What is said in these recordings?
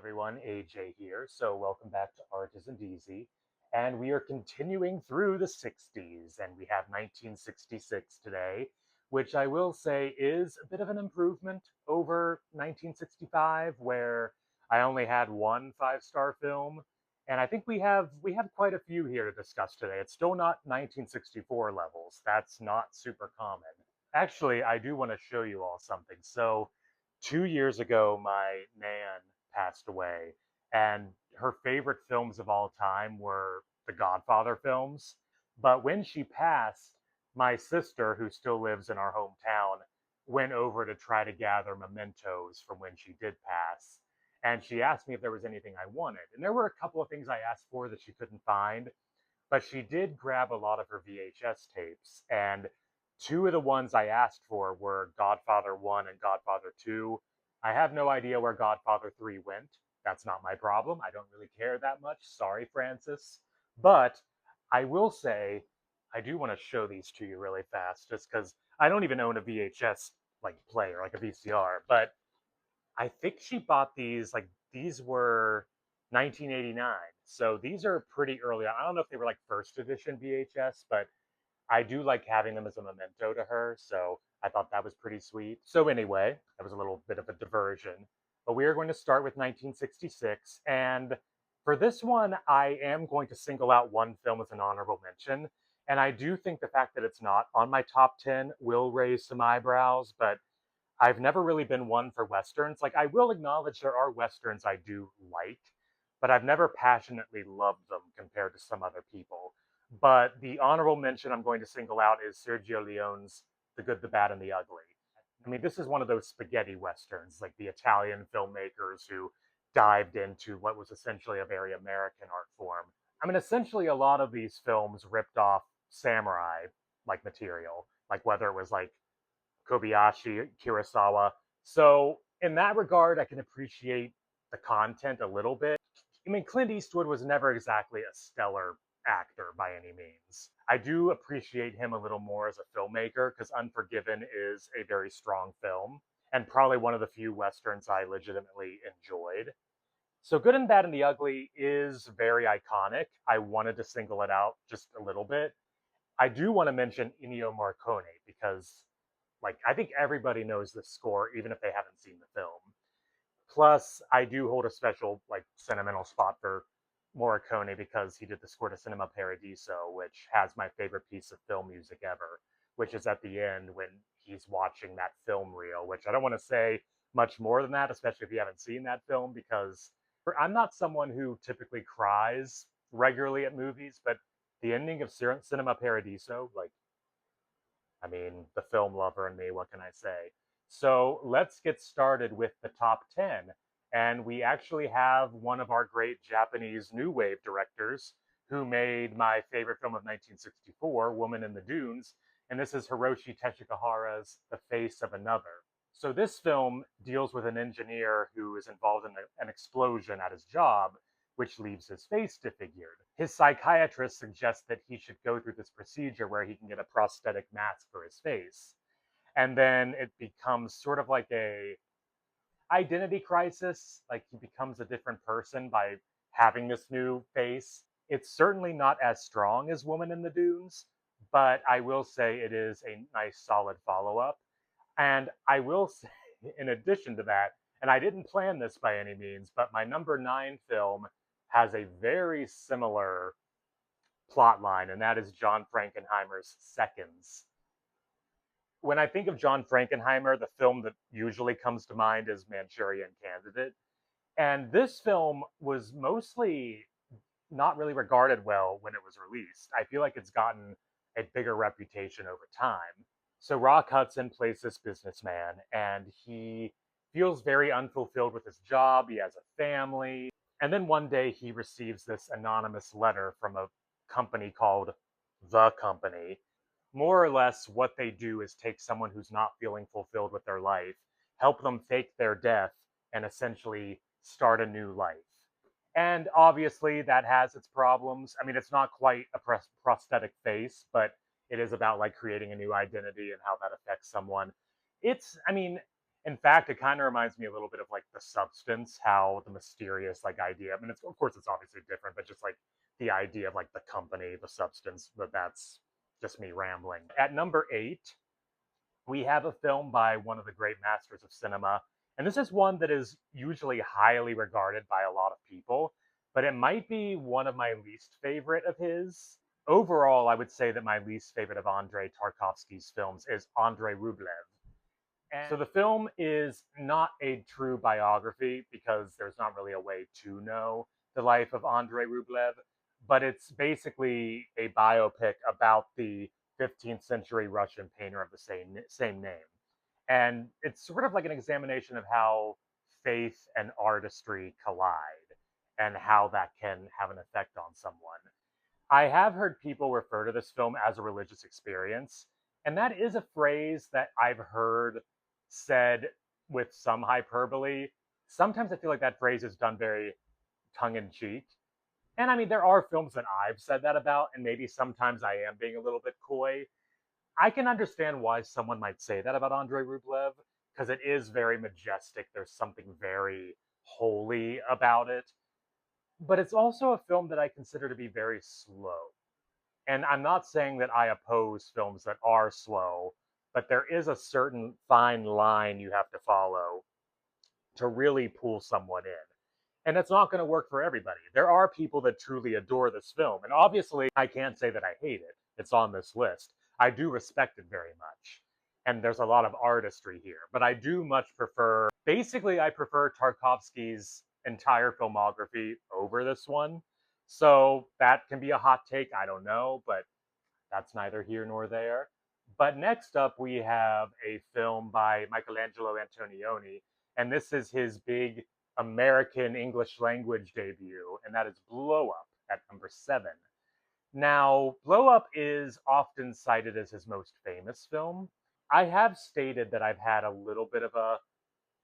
everyone, AJ here. So welcome back to Art Isn't Easy. And we are continuing through the 60s, and we have 1966 today, which I will say is a bit of an improvement over 1965, where I only had one five-star film. And I think we have quite a few here to discuss today. It's still not 1964 levels. That's not super common. Actually, I do want to show you all something. So 2 years ago, my nan passed away, and her favorite films of all time were the Godfather films. But when she passed, my sister, who still lives in our hometown, went over to try to gather mementos from when she did pass. And she asked me if there was anything I wanted. And there were a couple of things I asked for that she couldn't find, but she did grab a lot of her VHS tapes. And two of the ones I asked for were Godfather 1 and Godfather 2. I have no idea where Godfather 3 went. That's not my problem. I don't really care that much. Sorry, Francis. But I will say, I do want to show these to you really fast, just because I don't even own a VHS player, like a VCR. But I think she bought these, like, these were 1989. So these are pretty early on. I don't know if they were like first edition VHS, but I do like having them as a memento to her. So I thought that was pretty sweet. So anyway, that was a little bit of a diversion. But we are going to start with 1966. And for this one, I am going to single out one film as an honorable mention. And I do think the fact that it's not on my top 10 will raise some eyebrows, but I've never really been one for Westerns. Like, I will acknowledge there are Westerns I do like, but I've never passionately loved them compared to some other people. But the honorable mention I'm going to single out is Sergio Leone's The Good, the Bad, and the Ugly. I mean, this is one of those spaghetti Westerns, like the Italian filmmakers who dived into what was essentially a very American art form. I mean, essentially, a lot of these films ripped off samurai like material, like whether it was like Kobayashi, Kurosawa. So in that regard, I can appreciate the content a little bit. I mean, Clint Eastwood was never exactly a stellar actor by any means. I do appreciate him a little more as a filmmaker because Unforgiven is a very strong film and probably one of the few westerns I legitimately enjoyed. So Good and Bad and the Ugly is very iconic. I wanted to single it out just a little bit. I do want to mention Ennio Morricone because I think everybody knows the score, even if they haven't seen the film. Plus, I do hold a special sentimental spot for Morricone because he did the score to Cinema Paradiso, which has my favorite piece of film music ever, which is at the end when he's watching that film reel. Which I don't want to say much more than that, especially if you haven't seen that film, because I'm not someone who typically cries regularly at movies, but the ending of Cinema Paradiso, I mean, the film lover in me, what can I say? So let's get started with the top 10. And we actually have one of our great Japanese new wave directors who made my favorite film of 1964, Woman in the Dunes. And this is Hiroshi Teshigahara's The Face of Another. So this film deals with an engineer who is involved in an explosion at his job, which leaves his face disfigured. His psychiatrist suggests that he should go through this procedure where he can get a prosthetic mask for his face. And then it becomes sort of like a identity crisis, like he becomes a different person by having this new face. It's certainly not as strong as Woman in the Dunes, but I will say it is a nice solid follow-up. And I will say, in addition to that, and I didn't plan this by any means, but my number 9 film has a very similar plot line, and that is John Frankenheimer's Seconds. When I think of John Frankenheimer, the film that usually comes to mind is Manchurian Candidate. And this film was mostly not really regarded well when it was released. I feel like it's gotten a bigger reputation over time. So Rock Hudson plays this businessman, and he feels very unfulfilled with his job. He has a family. And then one day he receives this anonymous letter from a company called The Company. More or less, what they do is take someone who's not feeling fulfilled with their life, help them fake their death, and essentially start a new life. And obviously, that has its problems. I mean, it's not quite a prosthetic face, but it is about creating a new identity and how that affects someone. I mean, In fact, it kind of reminds me a little bit of like The Substance, how the mysterious like idea. I mean, it's of course it's obviously different, but just like the idea of like the company, the substance. But that's just me rambling. At number 8, we have a film by one of the great masters of cinema, and this is one that is usually highly regarded by a lot of people, but it might be one of my least favorite of his. Overall, I would say that my least favorite of Andrei Tarkovsky's films is Andrei Rublev. And so the film is not a true biography because there's not really a way to know the life of Andrei Rublev, but it's basically a biopic about the 15th century Russian painter of the same name. And it's sort of like an examination of how faith and artistry collide and how that can have an effect on someone. I have heard people refer to this film as a religious experience, and that is a phrase that I've heard said with some hyperbole. Sometimes I feel like that phrase is done very tongue in cheek. And I mean, there are films that I've said that about, and maybe sometimes I am being a little bit coy. I can understand why someone might say that about Andrei Rublev, because it is very majestic. There's something very holy about it. But it's also a film that I consider to be very slow. And I'm not saying that I oppose films that are slow, but there is a certain fine line you have to follow to really pull someone in. And it's not going to work for everybody. There are people that truly adore this film. And obviously, I can't say that I hate it. It's on this list. I do respect it very much. And there's a lot of artistry here. But I do much prefer, basically, I prefer Tarkovsky's entire filmography over this one. So that can be a hot take. I don't know. But that's neither here nor there. But next up, we have a film by Michelangelo Antonioni, and this is his big American English language debut, and that is Blow Up at number 7. Now, Blow Up is often cited as his most famous film. I have stated that I've had a little bit of a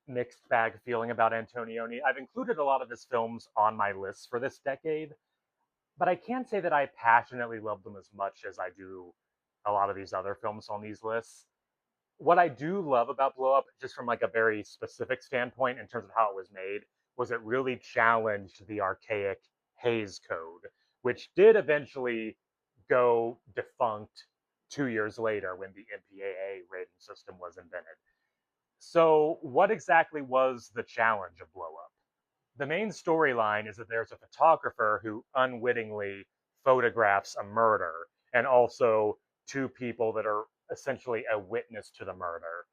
mixed bag feeling about Antonioni. I've included a lot of his films on my list for this decade, but I can't say that I passionately love them as much as I do a lot of these other films on these lists. What I do love about Blow Up, just from like a very specific standpoint in terms of how it was made, was it really challenged the archaic Hays Code, which did eventually go defunct 2 years later when the MPAA rating system was invented. So, what exactly was the challenge of Blow Up? The main storyline is that there's a photographer who unwittingly photographs a murder, and also two people that are essentially a witness to the murder.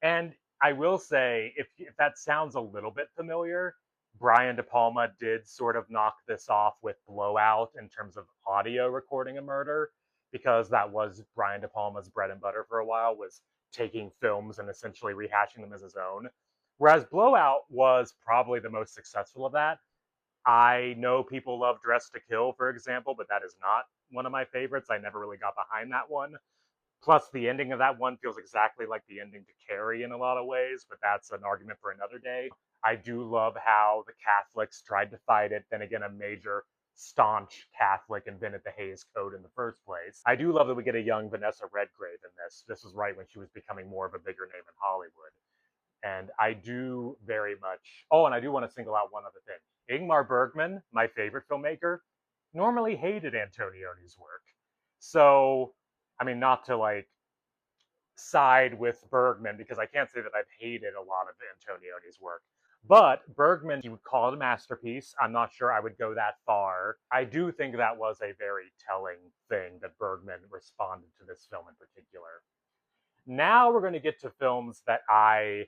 And I will say, if that sounds a little bit familiar, Brian De Palma did sort of knock this off with Blowout in terms of audio recording a murder, because that was Brian De Palma's bread and butter for a while, was taking films and essentially rehashing them as his own. Whereas Blowout was probably the most successful of that. I know people love Dress to Kill, for example, but that is not one of my favorites. I never really got behind that one. Plus, the ending of that one feels exactly like the ending to Carrie in a lot of ways, but that's an argument for another day. I do love how the Catholics tried to fight it. Then again, a major staunch Catholic invented the Hays Code in the first place. I do love that we get a young Vanessa Redgrave in this. This was right when she was becoming more of a bigger name in Hollywood. And I do very much. Oh, and I do want to single out one other thing. Ingmar Bergman, my favorite filmmaker, normally hated Antonioni's work. So, I mean, not to like side with Bergman, because I can't say that I've hated a lot of Antonioni's work. But Bergman, he would call it a masterpiece. I'm not sure I would go that far. I do think that was a very telling thing that Bergman responded to this film in particular. Now we're going to get to films that I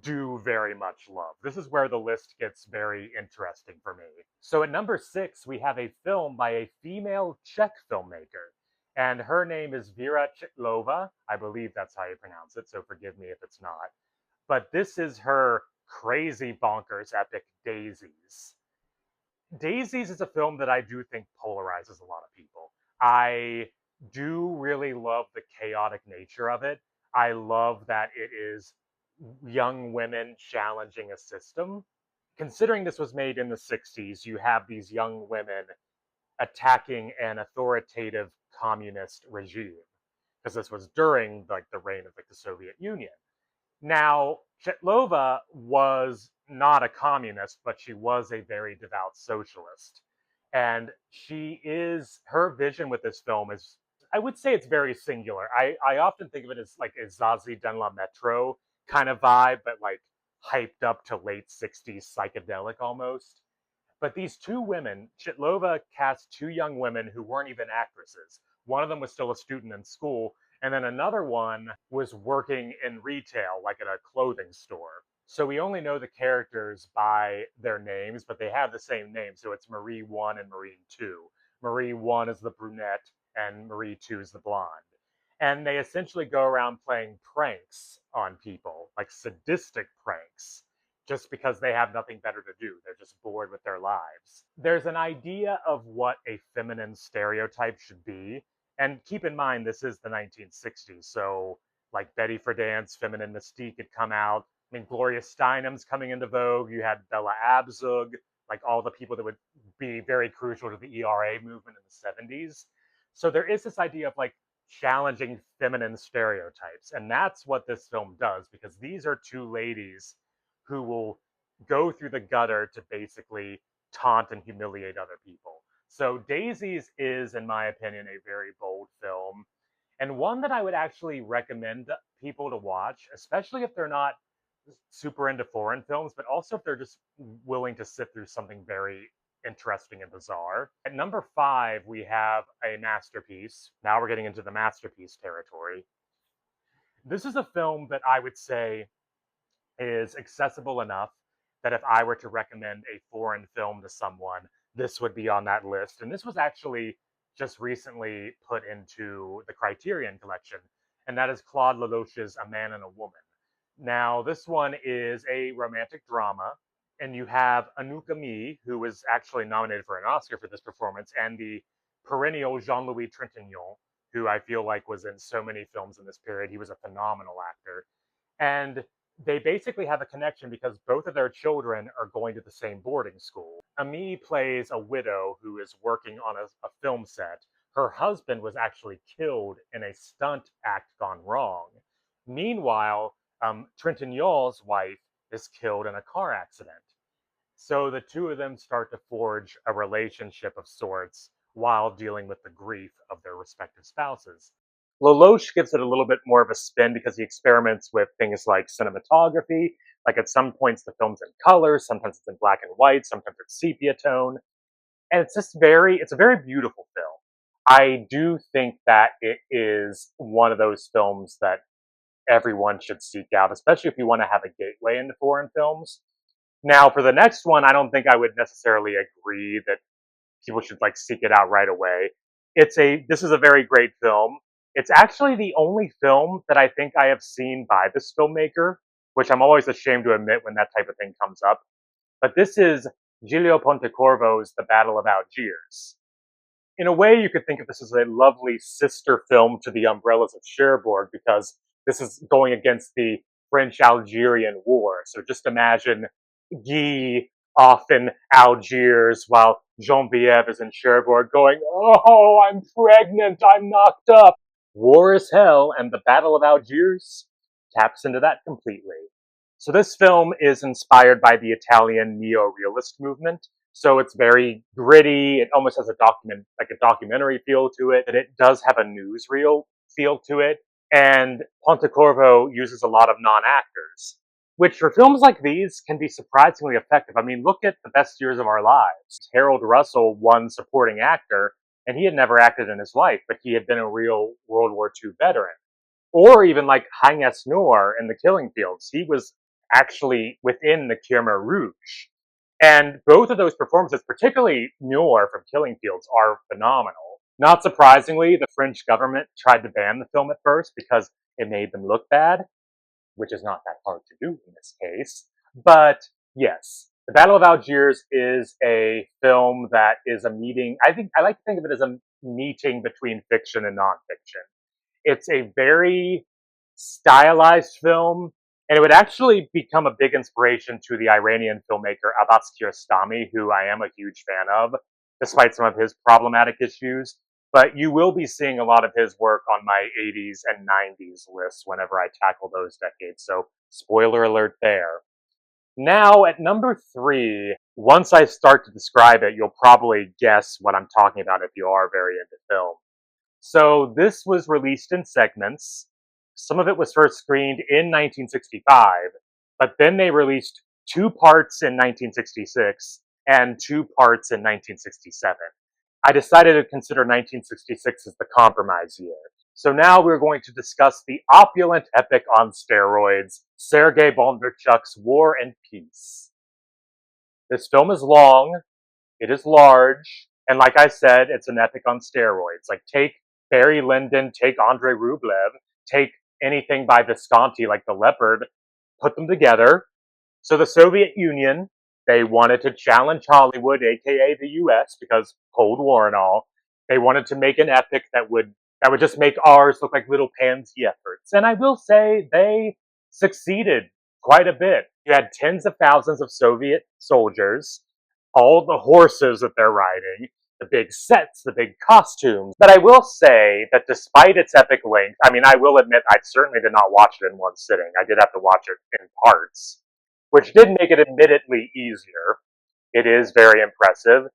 do very much love. This is where the list gets very interesting for me. So at number 6, we have a film by a female Czech filmmaker, and her name is Vera Chytlova. I believe that's how you pronounce it, so forgive me if it's not. But this is her crazy bonkers epic Daisies. Daisies is a film that I do think polarizes a lot of people. I do really love the chaotic nature of it. I love that it is young women challenging a system. Considering this was made in the 60s, you have these young women attacking an authoritative communist regime, because this was during like the reign of like the Soviet Union. Now, Chetlova was not a communist, but she was a very devout socialist. And her vision with this film is, I would say it's very singular. I often think of it as like a Zazie dans la Metro kind of vibe, but like hyped up to late 60s psychedelic almost. But these two women, Chitlova cast two young women who weren't even actresses. One of them was still a student in school, and then another one was working in retail, like at a clothing store. So we only know the characters by their names, but they have the same name. So it's Marie 1 and Marie 2. Marie 1 is the brunette, and Marie 2 is the blonde. And they essentially go around playing pranks on people, like sadistic pranks, just because they have nothing better to do. They're just bored with their lives. There's an idea of what a feminine stereotype should be. And keep in mind, this is the 1960s. So, like Betty Friedan's feminine mystique had come out. I mean, Gloria Steinem's coming into vogue. You had Bella Abzug, like all the people that would be very crucial to the ERA movement in the 70s. So there is this idea of like challenging feminine stereotypes. And that's what this film does, because these are two ladies who will go through the gutter to basically taunt and humiliate other people. So Daisies is, in my opinion, a very bold film, and one that I would actually recommend people to watch, especially if they're not super into foreign films, but also if they're just willing to sit through something very interesting and bizarre. At number 5, we have a masterpiece. Now we're getting into the masterpiece territory. This is a film that I would say is accessible enough that if I were to recommend a foreign film to someone, this would be on that list. And this was actually just recently put into the Criterion Collection, and that is Claude Lelouch's A Man and a Woman. Now, this one is a romantic drama, and you have Anouk Aimée, who was actually nominated for an Oscar for this performance, and the perennial Jean-Louis Trintignant, who I feel like was in so many films in this period. He was a phenomenal actor. And they basically have a connection because both of their children are going to the same boarding school. Aimée plays a widow who is working on a film set. Her husband was actually killed in a stunt act gone wrong. Meanwhile, Trintignant's wife is killed in a car accident. So the two of them start to forge a relationship of sorts while dealing with the grief of their respective spouses. Lelouch gives it a little bit more of a spin because he experiments with things like cinematography. Like at some points, the film's in color, sometimes it's in black and white, sometimes it's sepia tone. And it's a very beautiful film. I do think that it is one of those films that everyone should seek out, especially if you want to have a gateway into foreign films. Now, for the next one, I don't think I would necessarily agree that people should like seek it out right away. This is a very great film. It's actually the only film that I think I have seen by this filmmaker, which I'm always ashamed to admit when that type of thing comes up. But this is Giulio Pontecorvo's The Battle of Algiers. In a way, you could think of this as a lovely sister film to The Umbrellas of Cherbourg because this is going against the French-Algerian War. So just imagine Guy off in Algiers while Genevieve is in Cherbourg going, "Oh, I'm pregnant, I'm knocked up." War is hell, and the Battle of Algiers taps into that completely. So this film is inspired by the Italian neo-realist movement. So it's very gritty. It almost has like a documentary feel to it. But it does have a newsreel feel to it. And Pontecorvo uses a lot of non-actors, which for films like these can be surprisingly effective. I mean, look at The Best Years of Our Lives. Harold Russell won supporting actor, and he had never acted in his life, but he had been a real World War II veteran. Or even like Agnes Noor in The Killing Fields. He was actually within the Khmer Rouge. And both of those performances, particularly Noor from Killing Fields, are phenomenal. Not surprisingly, the French government tried to ban the film at first because it made them look bad, which is not that hard to do in this case. But yes, The Battle of Algiers is a film that is a meeting. I like to think of it as a meeting between fiction and nonfiction. It's a very stylized film, and it would actually become a big inspiration to the Iranian filmmaker Abbas Kiarostami, who I am a huge fan of, despite some of his problematic issues. but you will be seeing a lot of his work on my 80s and 90s list whenever I tackle those decades, so spoiler alert there. Now, at number 3, once I start to describe it, you'll probably guess what I'm talking about if you are very into film. So, this was released in segments. Some of it was first screened in 1965, but then they released 2 parts in 1966 and 2 parts in 1967. I decided to consider 1966 as the compromise year. So now we're going to discuss the opulent epic on steroids, Sergei Bondarchuk's War and Peace. This film is long, it is large, and like I said, it's an epic on steroids. Like, take Barry Lyndon, take Andrei Rublev, take anything by Visconti like The Leopard, put them together. So the Soviet Union, they wanted to challenge Hollywood, aka the US, because Cold War and all. They wanted to make an epic that would just make ours look like little pansy efforts. And I will say they succeeded quite a bit. You had tens of thousands of Soviet soldiers, all the horses that they're riding, the big sets, the big costumes. But I will say that despite its epic length, I mean, I will admit I certainly did not watch it in one sitting. I did have to watch it in parts, which did make it admittedly easier. It is very impressive.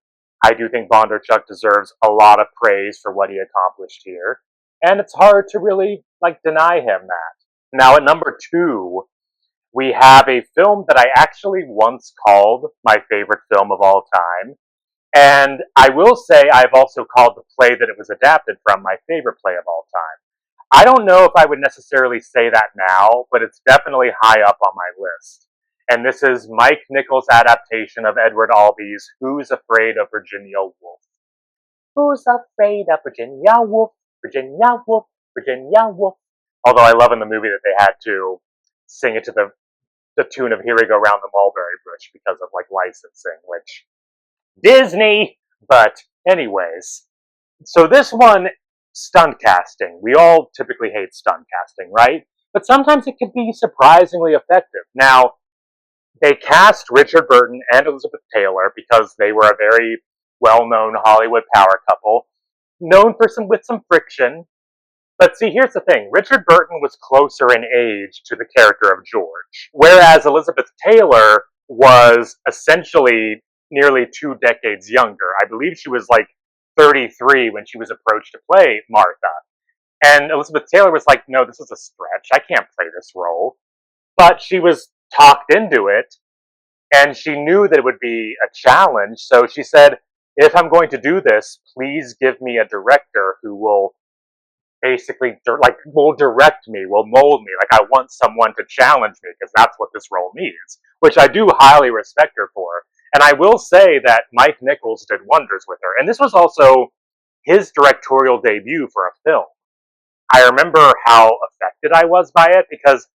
I do think Bondarchuk deserves a lot of praise for what he accomplished here, and it's hard to really, deny him that. Now, at number 2, we have a film that I actually once called my favorite film of all time, and I will say I've also called the play that it was adapted from my favorite play of all time. I don't know if I would necessarily say that now, but it's definitely high up on my list. And this is Mike Nichols' adaptation of Edward Albee's Who's Afraid of Virginia Woolf? Who's afraid of Virginia Woolf? Virginia Woolf, Virginia Woolf. Although I love in the movie that they had to sing it to the tune of Here We Go Round the Mulberry Bush because of licensing, which Disney. But anyways, so this one, stunt casting. We all typically hate stunt casting, right? But sometimes it can be surprisingly effective. Now, they cast Richard Burton and Elizabeth Taylor because they were a very well-known Hollywood power couple, known for some friction. But see, here's the thing. Richard Burton was closer in age to the character of George, whereas Elizabeth Taylor was essentially nearly 2 decades younger. I believe she was 33 when she was approached to play Martha. And Elizabeth Taylor was like, no, this is a stretch. I can't play this role. But she was talked into it, and she knew that it would be a challenge, so she said, if I'm going to do this, please give me a director who will basically, will direct me, will mold me. I want someone to challenge me, because that's what this role needs, which I do highly respect her for. And I will say that Mike Nichols did wonders with her, and this was also his directorial debut for a film. I remember how affected I was by it, because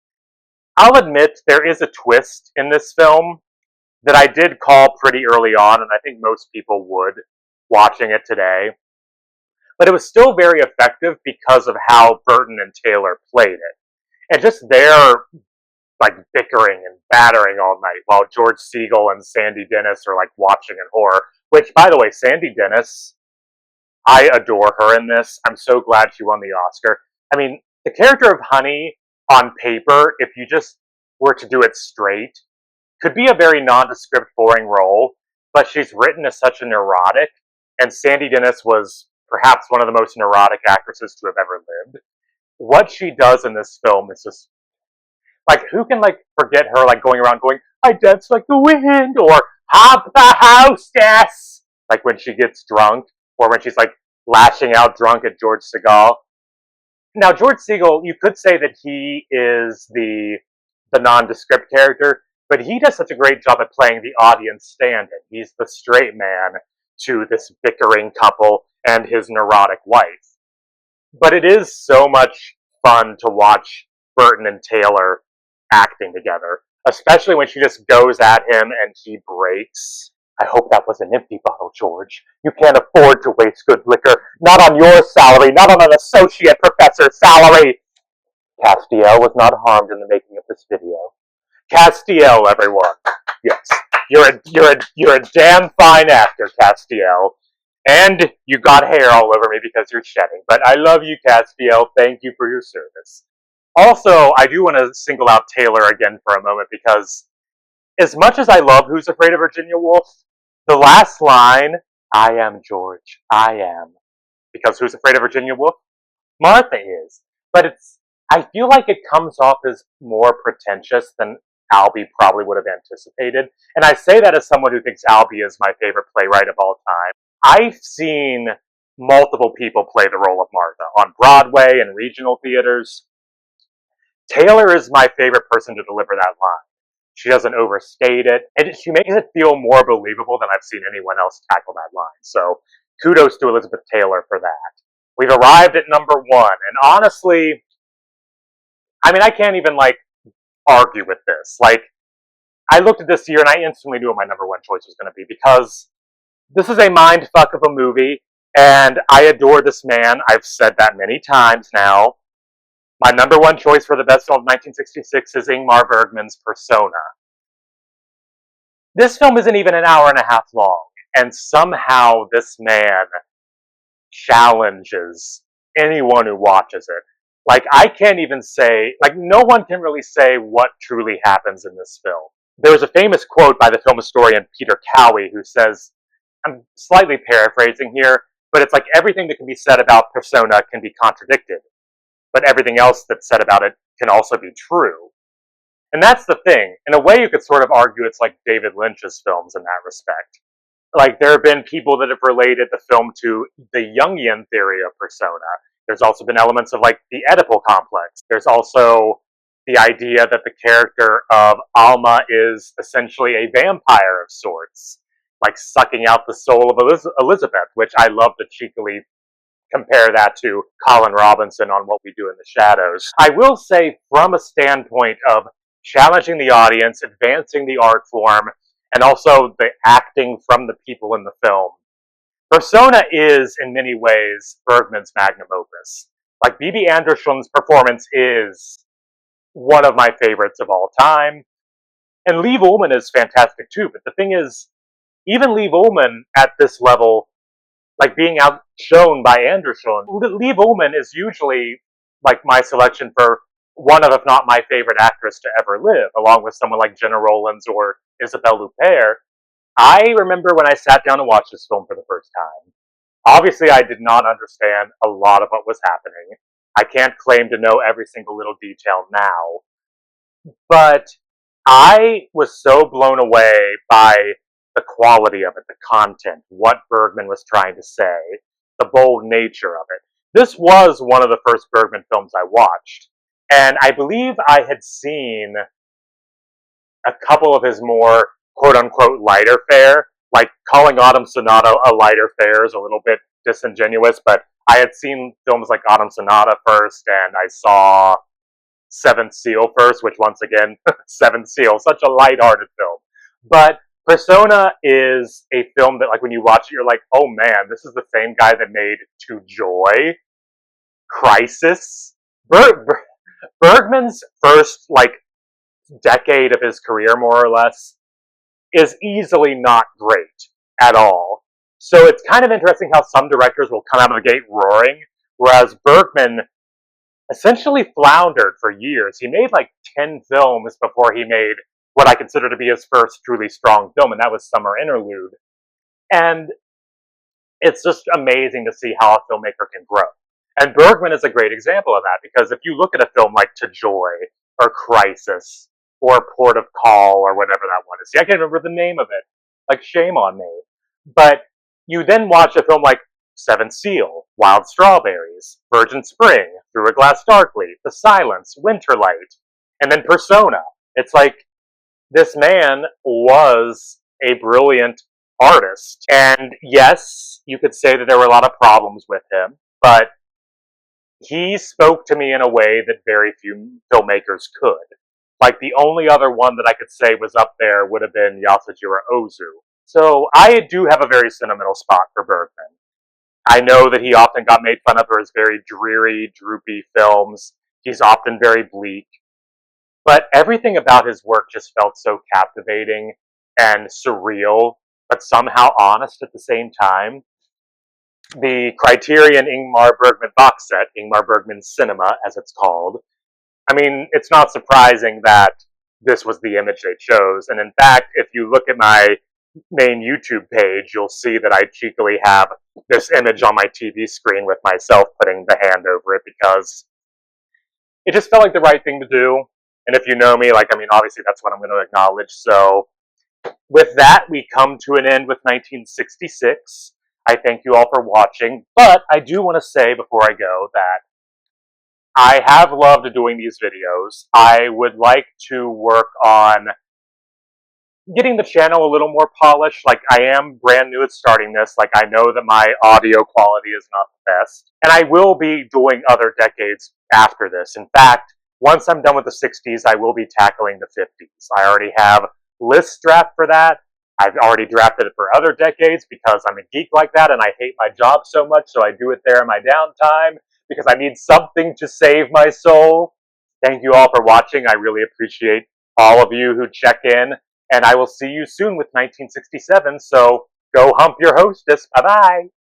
I'll admit there is a twist in this film that I did call pretty early on, and I think most people would, watching it today. But it was still very effective because of how Burton and Taylor played it. And just their, bickering and battering all night while George Segal and Sandy Dennis are, watching in horror. Which, by the way, Sandy Dennis, I adore her in this. I'm so glad she won the Oscar. I mean, the character of Honey, on paper, if you just were to do it straight, could be a very nondescript, boring role, but she's written as such a neurotic, and Sandy Dennis was perhaps one of the most neurotic actresses to have ever lived. What she does in this film is just, who can, forget her, going around going, I dance like the wind, or hop the hostess, when she gets drunk, or when she's, lashing out drunk at George Segal. Now, George Segal, you could say that he is the nondescript character, but he does such a great job at playing the audience stand-in. He's the straight man to this bickering couple and his neurotic wife. But it is so much fun to watch Burton and Taylor acting together, especially when she just goes at him and he breaks. I hope that was an empty bottle, George. You can't afford to waste good liquor. Not on your salary, not on an associate professor's salary. Castiel was not harmed in the making of this video. Castiel, everyone. Yes. You're a damn fine actor, Castiel. And you got hair all over me because you're shedding. But I love you, Castiel. Thank you for your service. Also, I do want to single out Taylor again for a moment because as much as I love Who's Afraid of Virginia Woolf, the last line, I am George, I am. Because Who's Afraid of Virginia Woolf? Martha is. But I feel like it comes off as more pretentious than Albee probably would have anticipated. And I say that as someone who thinks Albee is my favorite playwright of all time. I've seen multiple people play the role of Martha on Broadway and regional theaters. Taylor is my favorite person to deliver that line. She doesn't overstate it, and she makes it feel more believable than I've seen anyone else tackle that line. So kudos to Elizabeth Taylor for that. We've arrived at number one, and honestly, I mean, I can't even argue with this. I looked at this year and I instantly knew what my number one choice was going to be because this is a mind fuck of a movie, and I adore this man. I've said that many times now. My number one choice for the best film of 1966 is Ingmar Bergman's Persona. This film isn't even an hour and a half long, and somehow this man challenges anyone who watches it. I can't even say, no one can really say what truly happens in this film. There's a famous quote by the film historian Peter Cowie who says, I'm slightly paraphrasing here, but it's like everything that can be said about Persona can be contradicted, but everything else that's said about it can also be true. And that's the thing. In a way, you could sort of argue it's like David Lynch's films in that respect. There have been people that have related the film to the Jungian theory of persona. There's also been elements of the Oedipal complex. There's also the idea that the character of Alma is essentially a vampire of sorts, sucking out the soul of Elizabeth, which I love to cheekily compare that to Colin Robinson on What We Do in the Shadows. I will say, from a standpoint of challenging the audience, advancing the art form, and also the acting from the people in the film, Persona is, in many ways, Bergman's magnum opus. Bibi Andersson's performance is one of my favorites of all time. And Liv Ullmann is fantastic too, but the thing is, even Liv Ullmann at this level, being outshone by Andersson, Liv Ullmann is usually my selection for one of, if not my favorite actress to ever live, along with someone like Gena Rowlands or Isabelle Huppert. I remember when I sat down to watch this film for the first time. Obviously, I did not understand a lot of what was happening. I can't claim to know every single little detail now. But I was so blown away by the quality of it, the content, what Bergman was trying to say, the bold nature of it. This was one of the first Bergman films I watched. And I believe I had seen a couple of his more quote-unquote lighter fare. Calling Autumn Sonata a lighter fare is a little bit disingenuous, but I had seen films like Autumn Sonata first, and I saw Seventh Seal first, which once again, Seventh Seal, such a lighthearted film. But Persona is a film that, when you watch it, you're like, oh man, this is the same guy that made To Joy, Crisis. Bergman's first, decade of his career, more or less, is easily not great at all. So it's kind of interesting how some directors will come out of the gate roaring, whereas Bergman essentially floundered for years. He made 10 films before he made what I consider to be his first truly strong film, and that was Summer Interlude. And it's just amazing to see how a filmmaker can grow. And Bergman is a great example of that, because if you look at a film like To Joy, or Crisis, or Port of Call, or whatever that one is. See, I can't remember the name of it. Shame on me. But you then watch a film like Seventh Seal, Wild Strawberries, Virgin Spring, Through a Glass Darkly, The Silence, Winterlight, and then Persona. It's this man was a brilliant artist. And yes, you could say that there were a lot of problems with him, but he spoke to me in a way that very few filmmakers could. The only other one that I could say was up there would have been Yasujiro Ozu. So I do have a very sentimental spot for Bergman. I know that he often got made fun of for his very dreary, droopy films. He's often very bleak. But everything about his work just felt so captivating and surreal, but somehow honest at the same time. the Criterion Ingmar Bergman box set, Ingmar Bergman Cinema, as it's called. I mean, it's not surprising that this was the image they chose. And in fact, if you look at my main YouTube page, you'll see that I cheekily have this image on my TV screen with myself putting the hand over it because it just felt like the right thing to do. And if you know me, obviously that's what I'm going to acknowledge. So with that, we come to an end with 1966. I thank you all for watching, but I do want to say before I go that I have loved doing these videos. I would like to work on getting the channel a little more polished. I am brand new at starting this. I know that my audio quality is not the best. And I will be doing other decades after this. In fact, once I'm done with the 60s, I will be tackling the 50s. I already have lists drafted for that. I've already drafted it for other decades because I'm a geek like that and I hate my job so much, so I do it there in my downtime because I need something to save my soul. Thank you all for watching. I really appreciate all of you who check in. And I will see you soon with 1967, so go hump your hostess. Bye-bye.